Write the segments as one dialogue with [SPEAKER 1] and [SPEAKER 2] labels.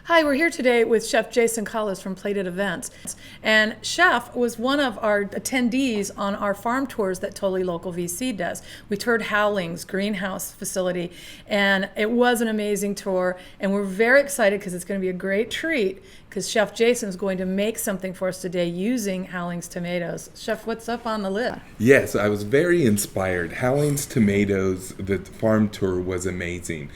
[SPEAKER 1] Hi, we're here today with Chef Jason Collis from Plated Events. And Chef was one of our attendees on our farm tours that Totally Local VC does. We toured Howling's greenhouse facility, and it was an amazing tour. And we're very excited because it's going to be a great treat because Chef Jason is going to make something for us today using Howling's tomatoes. Chef, what's up on the list?
[SPEAKER 2] Yes, I was very inspired. Howling's tomatoes, the farm tour was amazing.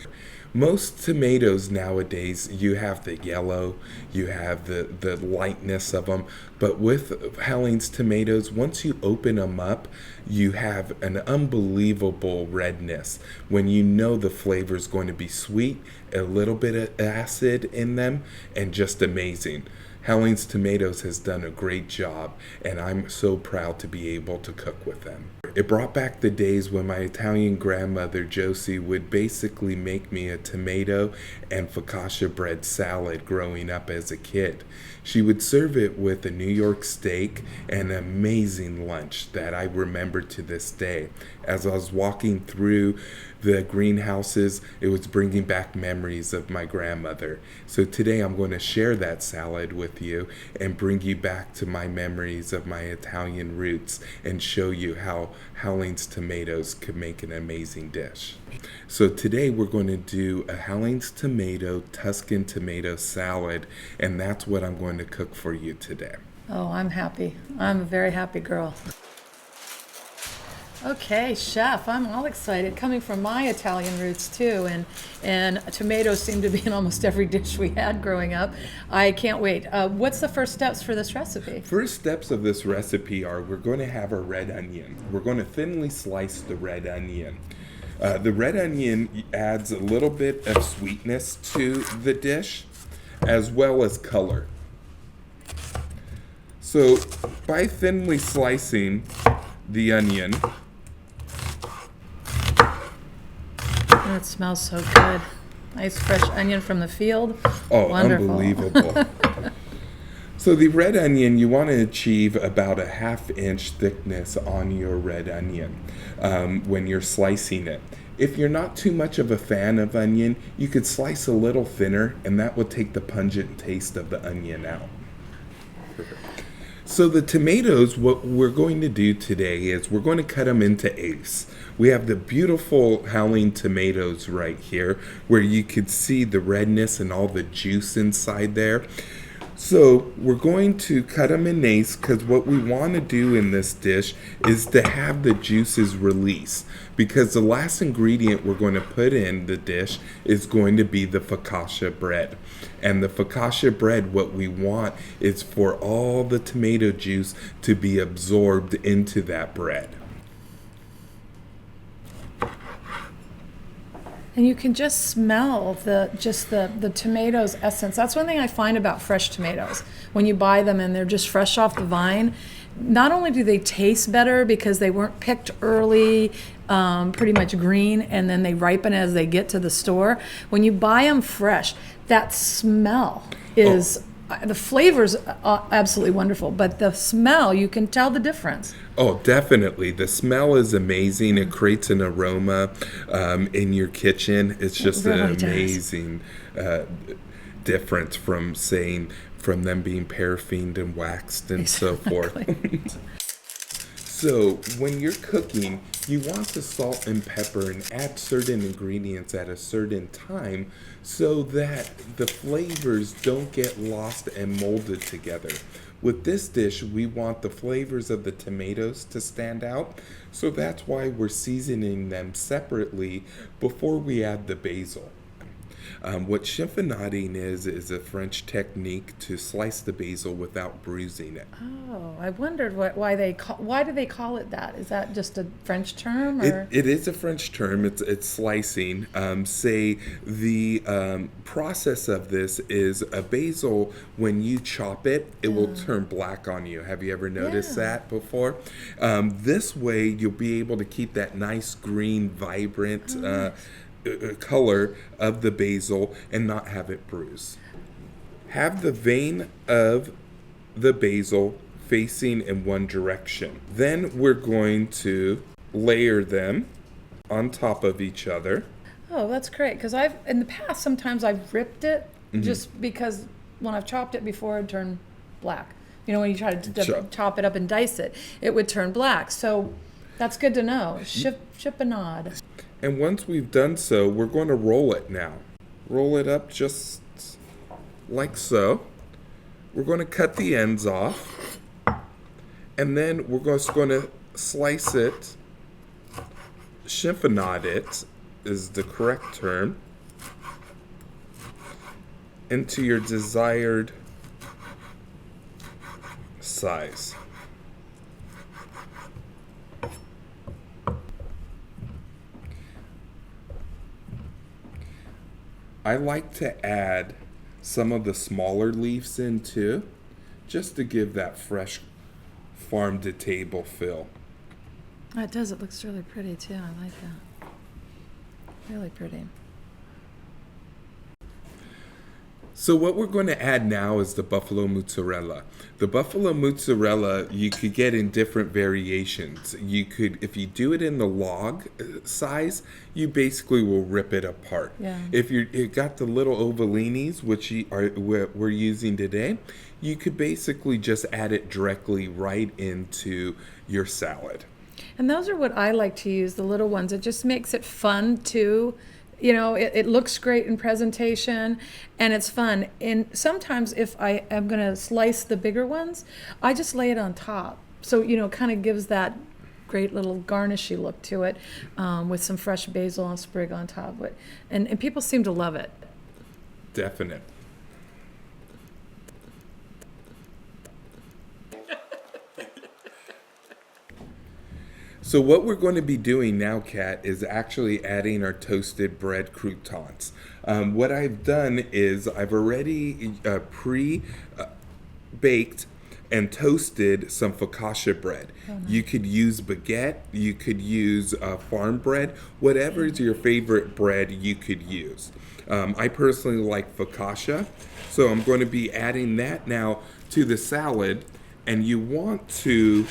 [SPEAKER 2] Most tomatoes nowadays, you have the yellow, you have the lightness of them, but with Howling's tomatoes, once you open them up, you have an unbelievable redness when you know the flavor is going to be sweet, a little bit of acid in them, and just amazing. Howling's Tomatoes has done a great job, and I'm so proud to be able to cook with them. It brought back the days when my Italian grandmother, Josie, would basically make me a tomato and focaccia bread salad growing up as a kid. She would serve it with a New York steak and an amazing lunch that I remember to this day. As I was walking through the greenhouses, it was bringing back memories of my grandmother. So today I'm going to share that salad with you and bring you back to my memories of my Italian roots and show you how Howling's tomatoes could make an amazing dish. So today we're going to do a Howling's tomato Tuscan tomato salad, and that's what I'm going to cook for you today.
[SPEAKER 1] Oh, I'm happy. I'm a very happy girl. Okay, Chef, I'm all excited. Coming from my Italian roots too, and tomatoes seem to be in almost every dish we had growing up. I can't wait. What's the first steps for this recipe?
[SPEAKER 2] First steps of this recipe are we're going to have a red onion. We're going to thinly slice the red onion. The red onion adds a little bit of sweetness to the dish as well as color. So by thinly slicing the onion,
[SPEAKER 1] Oh, it smells so good. Nice fresh onion from the field.
[SPEAKER 2] oh,
[SPEAKER 1] Wonderful.
[SPEAKER 2] unbelievable. So the red onion, you want to achieve about a 1/2 inch thickness on your red onion when you're slicing it. If you're not too much of a fan of onion, you could slice a little thinner, and that will take the pungent taste of the onion out. So the tomatoes, what we're going to do today is we're going to cut them into eighths. We have the beautiful Howling tomatoes right here where you could see the redness and all the juice inside there. So we're going to cut them in eighths because what we want to do in this dish is to have the juices release, because the last ingredient we're going to put in the dish is going to be the focaccia bread. And the focaccia bread, what we want is for all the tomato juice to be absorbed into that bread.
[SPEAKER 1] And you can just smell the tomatoes essence. That's one thing I find about fresh tomatoes. When you buy them and they're just fresh off the vine, not only do they taste better because they weren't picked early, pretty much green, and then they ripen as they get to the store. When you buy them fresh, that smell is, the flavor's absolutely wonderful, but the smell, you can tell the difference.
[SPEAKER 2] Oh, definitely. The smell is amazing. It creates an aroma in your kitchen. It's just
[SPEAKER 1] really
[SPEAKER 2] an
[SPEAKER 1] does.
[SPEAKER 2] amazing difference from them being paraffined and waxed and so forth. So when you're cooking, you want to salt and pepper and add certain ingredients at a certain time so that the flavors don't get lost and molded together. With this dish, we want the flavors of the tomatoes to stand out, so that's why we're seasoning them separately before we add the basil. What chiffonading is a French technique to slice the basil without bruising it.
[SPEAKER 1] Oh, I wondered why do they call it that? Is that just a French term? Or?
[SPEAKER 2] It is a French term. It's slicing. Say the process of this is a basil. When you chop it, it will turn black on you. Have you ever noticed that before? This way, you'll be able to keep that nice green, vibrant color of the basil and not have it bruise. Have the vein of the basil facing in one direction. Then we're going to layer them on top of each other.
[SPEAKER 1] Oh, that's great, because in the past, sometimes I've ripped it just because when I've chopped it before, it turned black. You know, when you try to
[SPEAKER 2] Sure.
[SPEAKER 1] chop it up and dice it, it would turn black. So that's good to know. Chiffonade.
[SPEAKER 2] And once we've done so, we're going to roll it now. Roll it up just like so. We're going to cut the ends off. And then we're just going to slice it. Chiffonade it is the correct term. Into your desired size. I like to add some of the smaller leaves in too, just to give that fresh farm to table feel.
[SPEAKER 1] Oh, it does. It looks really pretty too. I like that. Really pretty.
[SPEAKER 2] So what we're going to add now is the buffalo mozzarella. The buffalo mozzarella you could get in different variations. You could, if you do it in the log size, you basically will rip it apart.
[SPEAKER 1] Yeah.
[SPEAKER 2] If you got the little ovalinis, which we're using today, you could basically just add it directly right into your salad.
[SPEAKER 1] And those are what I like to use, the little ones. It just makes it fun too. You know, it looks great in presentation and it's fun. And sometimes if I am going to slice the bigger ones, I just lay it on top. So, you know, kind of gives that great little garnishy look to it with some fresh basil and sprig on top. And people seem to love it.
[SPEAKER 2] Definite. So what we're going to be doing now, Kat, is actually adding our toasted bread croutons. What I've done is I've already pre-baked and toasted some focaccia bread. Oh, nice. You could use baguette, you could use farm bread, whatever is your favorite bread you could use. I personally like focaccia, so I'm going to be adding that now to the salad, and you want to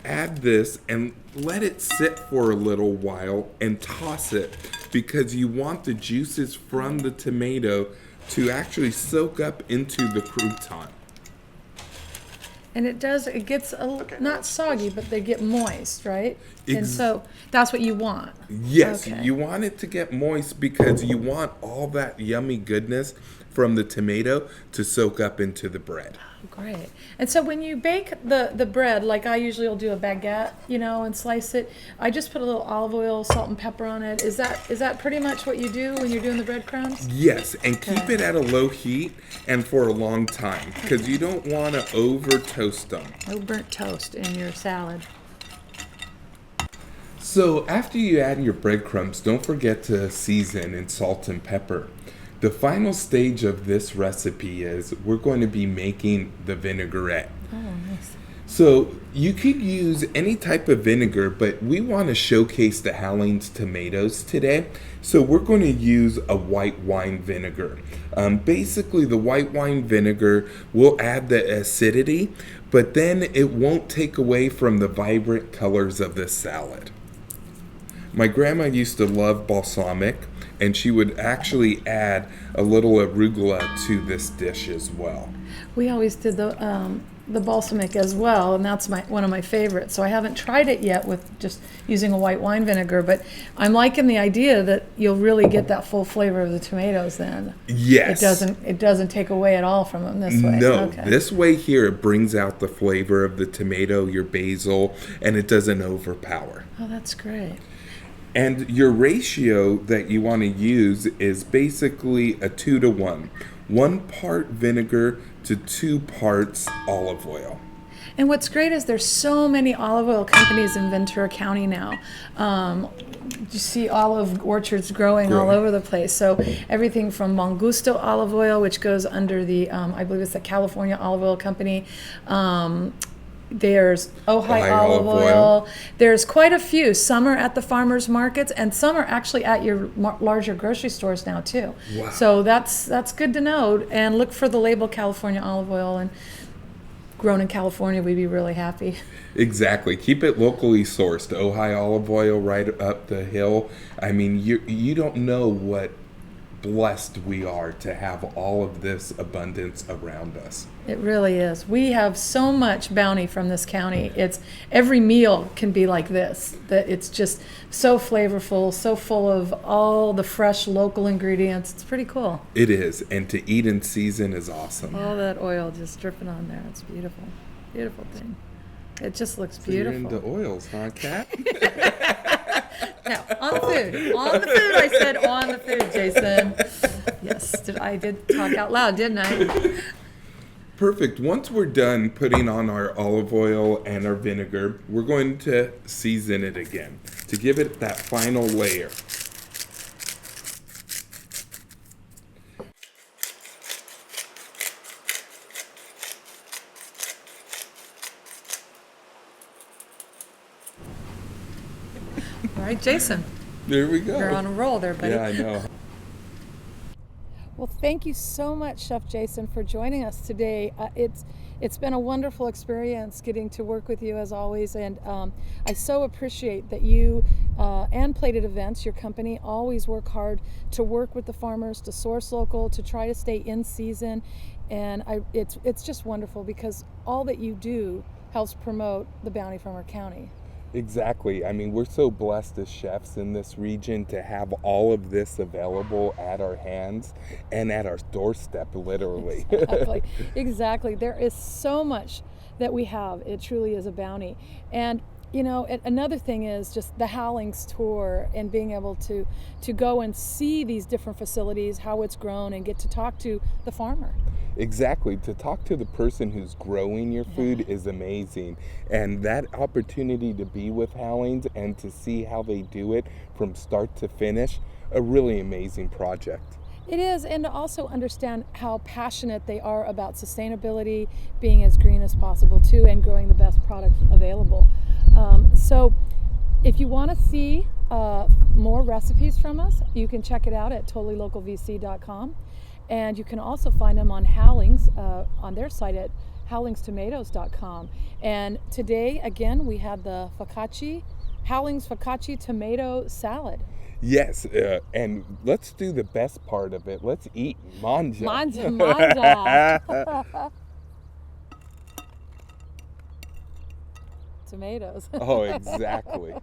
[SPEAKER 2] add this and let it sit for a little while and toss it because you want the juices from the tomato to actually soak up into the crouton.
[SPEAKER 1] And it gets not soggy, but they get moist, right? And so that's what you want.
[SPEAKER 2] Yes,
[SPEAKER 1] okay.
[SPEAKER 2] You want it to get moist because you want all that yummy goodness from the tomato to soak up into the bread.
[SPEAKER 1] Oh, great. And so when you bake the bread, like I usually will do a baguette, you know, and slice it, I just put a little olive oil, salt and pepper on it. Is that pretty much what you do when you're doing the breadcrumbs?
[SPEAKER 2] Yes, and keep it at a low heat and for a long time because you don't want to over toast them.
[SPEAKER 1] No burnt toast in your salad.
[SPEAKER 2] So after you add your breadcrumbs, don't forget to season in salt and pepper. The final stage of this recipe is we're going to be making the vinaigrette.
[SPEAKER 1] Oh, nice.
[SPEAKER 2] So you could use any type of vinegar, but we want to showcase the Hallings tomatoes today. So we're going to use a white wine vinegar. Basically, the white wine vinegar will add the acidity, but then it won't take away from the vibrant colors of this salad. My grandma used to love balsamic, and she would actually add a little arugula to this dish as well.
[SPEAKER 1] We always did the balsamic as well, and that's one of my favorites. So I haven't tried it yet with just using a white wine vinegar, but I'm liking the idea that you'll really get that full flavor of the tomatoes then.
[SPEAKER 2] Yes.
[SPEAKER 1] It doesn't take away at all from them this way.
[SPEAKER 2] No,
[SPEAKER 1] okay.
[SPEAKER 2] This way here it brings out the flavor of the tomato, your basil, and it doesn't overpower.
[SPEAKER 1] Oh, that's great.
[SPEAKER 2] And your ratio that you want to use is basically a 2-to-1. 1 part vinegar to 2 parts olive oil.
[SPEAKER 1] And what's great is there's so many olive oil companies in Ventura County now. You see olive orchards growing all over the place. So everything from Bon Gusto olive oil, which goes under the, I believe it's the California Olive Oil Company. There's Ojai olive oil. There's quite a few. Some are at the farmers markets, and some are actually at your larger grocery stores now too.
[SPEAKER 2] Wow.
[SPEAKER 1] So that's good to know. And look for the label California olive oil, and grown in California, we'd be really happy.
[SPEAKER 2] Exactly. Keep it locally sourced. Ojai olive oil right up the hill. I mean, you don't know what blessed we are to have all of this abundance around us.
[SPEAKER 1] It really is. We have so much bounty from this county. It's every meal can be like this, that it's just so flavorful, so full of all the fresh local ingredients. It's pretty cool.
[SPEAKER 2] It is, and to eat in season is awesome.
[SPEAKER 1] All that oil just dripping on there. It's beautiful. Beautiful thing. It just looks
[SPEAKER 2] So you're
[SPEAKER 1] beautiful.
[SPEAKER 2] into oils, huh, Kat?
[SPEAKER 1] Now, on the food. On the food, I said on the food, Jason. Yes, I did talk out loud, didn't I?
[SPEAKER 2] Perfect. Once we're done putting on our olive oil and our vinegar, we're going to season it again to give it that final layer.
[SPEAKER 1] All right, Jason,
[SPEAKER 2] There we go.
[SPEAKER 1] you're on a roll there, buddy.
[SPEAKER 2] Yeah, I know.
[SPEAKER 1] Well, thank you so much, Chef Jason, for joining us today. It's been a wonderful experience getting to work with you as always, and I so appreciate that you and Plated Events, your company, always work hard to work with the farmers, to source local, to try to stay in season, and it's just wonderful because all that you do helps promote the bounty from our county.
[SPEAKER 2] Exactly. I mean, we're so blessed as chefs in this region to have all of this available at our hands and at our doorstep, literally.
[SPEAKER 1] Exactly. There is so much that we have. It truly is a bounty. And another thing is just the Howlings tour and being able to go and see these different facilities, how it's grown, and get to talk to the farmer.
[SPEAKER 2] Exactly. To talk to the person who's growing your food is amazing. And that opportunity to be with Howlings and to see how they do it from start to finish, a really amazing project.
[SPEAKER 1] It is, and to also understand how passionate they are about sustainability, being as green as possible too, and growing the best products available. So if you want to see more recipes from us, you can check it out at totallylocalvc.com. And you can also find them on Howlings, on their site at howlingstomatoes.com. And today, again, we had the Howlings focaccia tomato salad.
[SPEAKER 2] Yes, and let's do the best part of it. Let's eat manja.
[SPEAKER 1] Manja. Tomatoes.
[SPEAKER 2] Oh, exactly.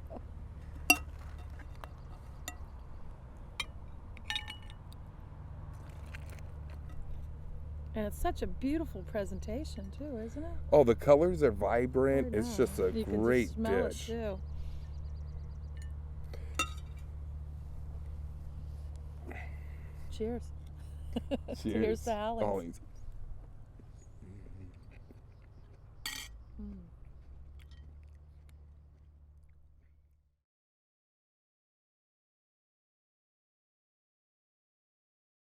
[SPEAKER 1] And it's such a beautiful presentation too, isn't it?
[SPEAKER 2] Oh, the colors are vibrant. It's just a
[SPEAKER 1] You can
[SPEAKER 2] great
[SPEAKER 1] just smell
[SPEAKER 2] dish.
[SPEAKER 1] it too. Cheers. Cheers to Howlings.
[SPEAKER 2] Howlings.
[SPEAKER 1] Mm.